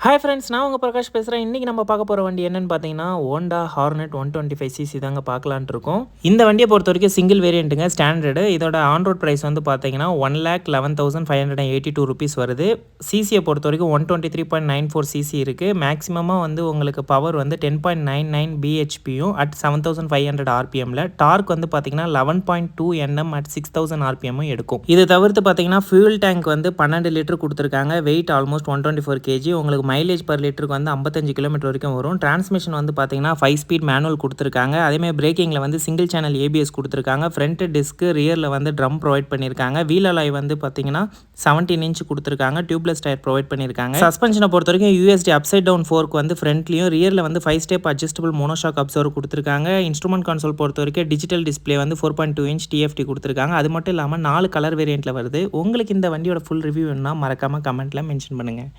Hi friends, நான் உங்கள் பிரகாஷ் பேசுகிறேன். இன்றைக்கி நம்ம பார்க்க போகிற வண்டி என்னென்னு பார்த்தீங்கன்னா ஹோண்டா ஹார்னெட் 125cc தாங்க பார்க்கலான்ட்டு இருக்கோம். இந்த வண்டியை பொறுத்த வரைக்கும் சிங்கிள் வேரியண்ட்டுங்க, ஸ்டாண்டர்டு. இதோட ஆன் ரோட் ப்ரைஸ் வந்து பார்த்தீங்கன்னா 1,11,582 ருபீஸ் வருது. சிசியை பொறுத்த வரைக்கும் 123.94cc இருக்குது. மேக்ஸிமமாக வந்து உங்களுக்கு பவர் வந்து 10.99 பிஹெச்பியும் அட் 7500 ஆர்பிஎம்மில். டார்க் வந்து பார்த்தீங்கன்னா 11.2 Nm அட் 6000 ஆர்பிஎம்மும் எடுக்கும். இது தவிர்த்து பார்த்தீங்கன்னா ஃபியூல் டேங்க் வந்து 12 லிட்டர் கொடுத்துருக்காங்க. Weight almost 124 kg. உங்களுக்கு மைலேஜ் பர் லிட்டருக்கு வந்து 55 கிலோமீட்டர் வரைக்கும் வரும். டிரான்ஸ்மிஷன் வந்து பார்த்தீங்கன்னா 5 ஸ்பீட் மேனுவல் கொடுத்துருக்காங்க. அதேமாதிரி பிரேக்கிங்கில் வந்து சிங்கிள் சேனல் ஏபிஎஸ் கொடுத்துருக்காங்க. ஃப்ரண்ட் டிஸ்க்கு, ரியரில் வந்து ட்ரம் ப்ரொவைட் பண்ணியிருக்காங்க. வீல் அலாய் வந்து பார்த்தீங்கன்னா 17 இன்ச் கொடுத்துருக்காங்க. டியூப்லெஸ் டயர் ப்ரொவைட் பண்ணியிருக்காங்க. சஸ்பென்ஷனை பொறுத்த வரைக்கும் யூஎஸ்டி அப்சைட் டவுன் ஃபோர்க் வந்து ஃப்ரண்ட்லையும், ரியரில் வந்து 5 ஸ்டெப் அட்ஜஸ்டபிள் மோனோஷாக் அப்சர்வர் கொடுத்துருக்காங்க. இன்ஸ்ட்ருமெண்ட் கன்சோல் பொறுத்த வரைக்கும் டிஜிட்டல் டிஸ்பிளே வந்து 4.2 இன்ச் டிஎஃப்டி கொடுத்துருக்காங்க. அது மட்டும் இல்லாமல் 4 கலர் வேரியண்ட்டில் வருது. உங்களுக்கு இந்த வண்டியோட ஃபுல் ரிவ்யூ வேணும்னா மறக்காமல் கமெண்ட்டில் மென்ஷன் பண்ணுங்கள்.